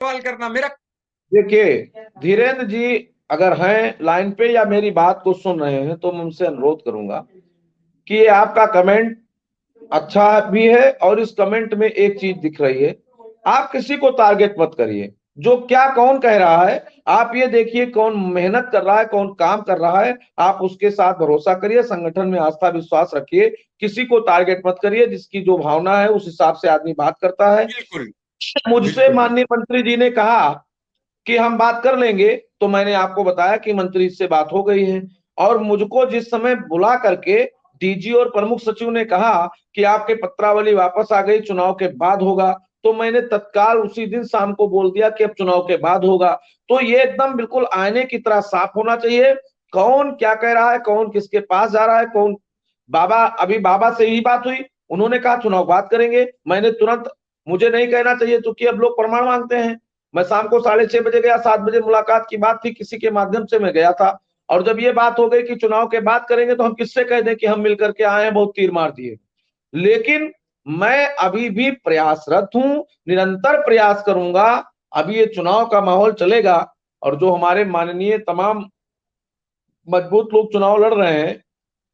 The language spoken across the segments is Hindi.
सवाल करना मेरा। देखिए, धीरेन्द्र जी अगर हैं लाइन पे या मेरी बात को सुन रहे हैं तो मैं उनसे अनुरोध करूंगा कि ये आपका कमेंट अच्छा भी है और इस कमेंट में एक चीज दिख रही है। आप किसी को टारगेट मत करिए। जो क्या कौन कह रहा है, आप ये देखिए कौन मेहनत कर रहा है, कौन काम कर रहा है, आप उसके साथ भरोसा करिए, संगठन में आस्था विश्वास रखिए। किसी को टारगेट मत करिए। जिसकी जो भावना है उस हिसाब से आदमी बात करता है। बिल्कुल मुझसे बिल्कुल माननीय मंत्री जी ने कहा कि हम बात कर लेंगे, तो मैंने आपको बताया कि मंत्री से बात हो गई है। और मुझको जिस समय बुला करके डीजी और प्रमुख सचिव ने कहा कि आपके पत्रावली वापस आ गई, चुनाव के बाद होगा, तो मैंने तत्काल उसी दिन शाम को बोल दिया कि अब चुनाव के बाद होगा। तो ये एकदम बिल्कुल आईने की तरह साफ होना चाहिए। कौन क्या कह रहा है, कौन किसके पास जा रहा है, कौन। बाबा, अभी बाबा से ही बात हुई, उन्होंने कहा चुनाव बात करेंगे। मैंने तुरंत, मुझे नहीं कहना चाहिए क्योंकि अब लोग प्रमाण मांगते हैं। मैं शाम को 6:30 बजे गया, 7 बजे मुलाकात की बात थी, किसी के माध्यम से मैं गया था। और जब ये बात हो गई कि चुनाव के बाद करेंगे तो हम किससे कह दें कि हम मिलकर के आए हैं, बहुत तीर मार दिए। लेकिन मैं अभी भी प्रयासरत हूं, निरंतर प्रयास करूंगा। अभी ये चुनाव का माहौल चलेगा और जो हमारे माननीय तमाम मजबूत लोग चुनाव लड़ रहे हैं,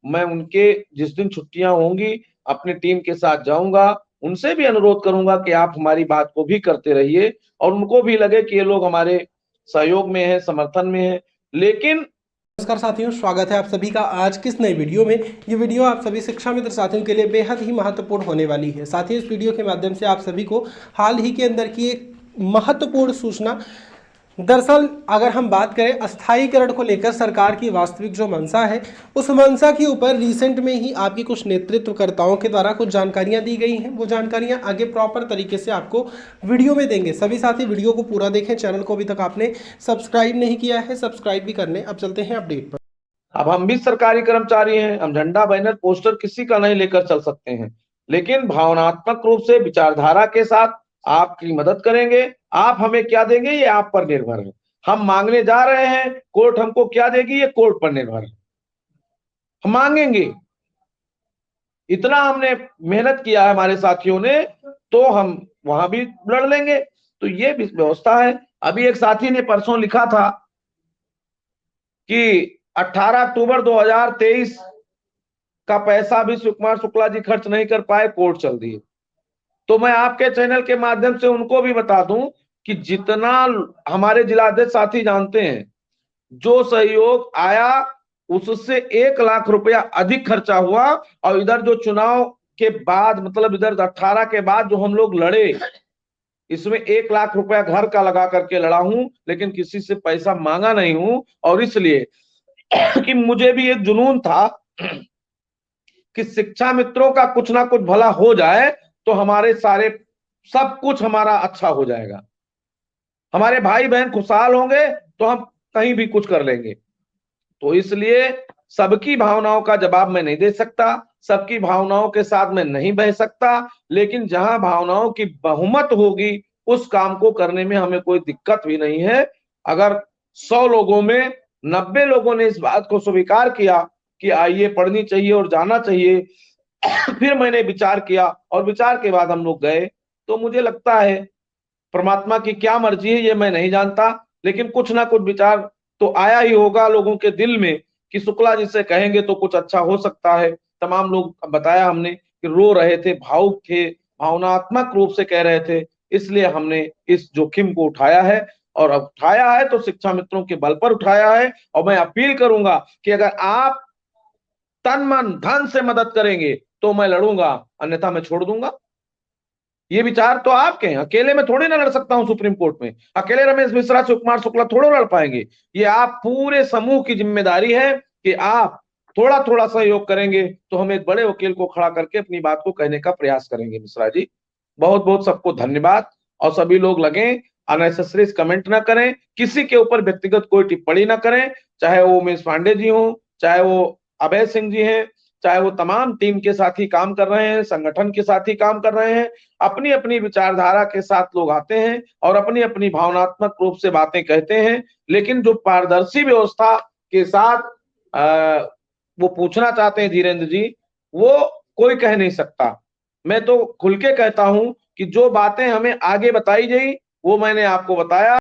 मैं उनके जिस दिन छुट्टियां होंगी अपनी टीम के साथ जाऊंगा। उनसे भी अनुरोध करूंगा कि आप हमारी बात को भी करते रहिए और उनको भी लगे कि ये लोग हमारे सहयोग में है, समर्थन में है। लेकिन नमस्कार साथियों, स्वागत है आप सभी का आज किस नई वीडियो में। ये वीडियो आप सभी शिक्षा मित्र साथियों के लिए बेहद ही महत्वपूर्ण होने वाली है। साथियों, इस वीडियो के माध्यम से आप सभी को हाल ही के अंदर की एक महत्वपूर्ण सूचना, दरअसल अगर हम बात करें अस्थायीकरण को लेकर सरकार की वास्तविक जो मंशा है, उस मंशा के ऊपर रिसेंट में ही आपकी कुछ नेतृत्वकर्ताओं के द्वारा कुछ जानकारियां दी गई हैं। वो जानकारियां आगे प्रॉपर तरीके से आपको वीडियो में देंगे। सभी साथी वीडियो को पूरा देखें। चैनल को अभी तक आपने सब्सक्राइब नहीं किया है, सब्सक्राइब भी कर लें। अब चलते हैं अपडेट पर। अब हम भी सरकारी कर्मचारी हैं, हम झंडा बैनर पोस्टर किसी का नहीं लेकर चल सकते हैं। लेकिन भावनात्मक रूप से विचारधारा के साथ आपकी मदद करेंगे। आप हमें क्या देंगे ये आप पर निर्भर है। हम मांगने जा रहे हैं, कोर्ट हमको क्या देगी ये कोर्ट पर निर्भर है। हम मांगेंगे, इतना हमने मेहनत किया है हमारे साथियों ने, तो हम वहां भी लड़ लेंगे। तो ये व्यवस्था है। अभी एक साथी ने परसों लिखा था कि 18 अक्टूबर 2023 का पैसा भी सुकुमार शुक्ला जी खर्च नहीं कर पाए, कोर्ट चल दिए। तो मैं आपके चैनल के माध्यम से उनको भी बता दूं कि जितना हमारे जिलाध्यक्ष साथी जानते हैं, जो सहयोग आया उससे 1 लाख रुपया अधिक खर्चा हुआ। और इधर जो चुनाव के बाद, मतलब इधर 18 के बाद जो हम लोग लड़े, इसमें 1 लाख रुपया घर का लगा करके लड़ा हूं, लेकिन किसी से पैसा मांगा नहीं हूं। और इसलिए कि मुझे भी एक जुनून था कि शिक्षा मित्रों का कुछ ना कुछ भला हो जाए तो हमारे सारे सब कुछ हमारा अच्छा हो जाएगा। हमारे भाई बहन खुशहाल होंगे तो हम कहीं भी कुछ कर लेंगे। तो इसलिए सबकी भावनाओं का जवाब मैं नहीं दे सकता, सबकी भावनाओं के साथ मैं नहीं बह सकता। लेकिन जहां भावनाओं की बहुमत होगी उस काम को करने में हमें कोई दिक्कत भी नहीं है। अगर 100 लोगों में 90 लोगों ने इस बात को स्वीकार किया कि आइए पढ़नी चाहिए और जाना चाहिए, फिर मैंने विचार किया और विचार के बाद हम लोग गए। तो मुझे लगता है, परमात्मा की क्या मर्जी है ये मैं नहीं जानता, लेकिन कुछ ना कुछ विचार तो आया ही होगा लोगों के दिल में कि शुक्ला जी से कहेंगे तो कुछ अच्छा हो सकता है। तमाम लोग बताया हमने कि रो रहे थे, भावुक थे, भावनात्मक रूप से कह रहे थे। इसलिए हमने इस जोखिम को उठाया है। और अब उठाया है तो शिक्षा मित्रों के बल पर उठाया है। और मैं अपील करूंगा कि अगर आप तन मन धन से मदद करेंगे तो मैं लड़ूंगा, अन्यथा मैं छोड़ दूंगा। ये विचार तो आपके हैं, अकेले में थोड़ी ना लड़ सकता हूं सुप्रीम कोर्ट में। अकेले रमेश मिश्रा सुकुमार शुक्ला थोड़ा लड़ पाएंगे। ये आप पूरे समूह की जिम्मेदारी है कि आप थोड़ा थोड़ा सहयोग करेंगे तो हम एक बड़े वकील को खड़ा करके अपनी बात को कहने का प्रयास करेंगे। मिश्रा जी, बहुत बहुत सबको धन्यवाद। और सभी लोग लगे अननेसेसरी कमेंट ना करें, किसी के ऊपर व्यक्तिगत कोई टिप्पणी ना करें, चाहे वो उमेश पांडे जी हो, चाहे वो अभय सिंह जी हैं, चाहे वो तमाम टीम के साथ ही काम कर रहे हैं, संगठन के साथ ही काम कर रहे हैं। अपनी अपनी विचारधारा के साथ लोग आते हैं और अपनी अपनी भावनात्मक रूप से बातें कहते हैं। लेकिन जो पारदर्शी व्यवस्था के साथ वो पूछना चाहते हैं धीरेन्द्र जी, वो कोई कह नहीं सकता। मैं तो खुल के कहता हूं कि जो बातें हमें आगे बताई गई वो मैंने आपको बताया।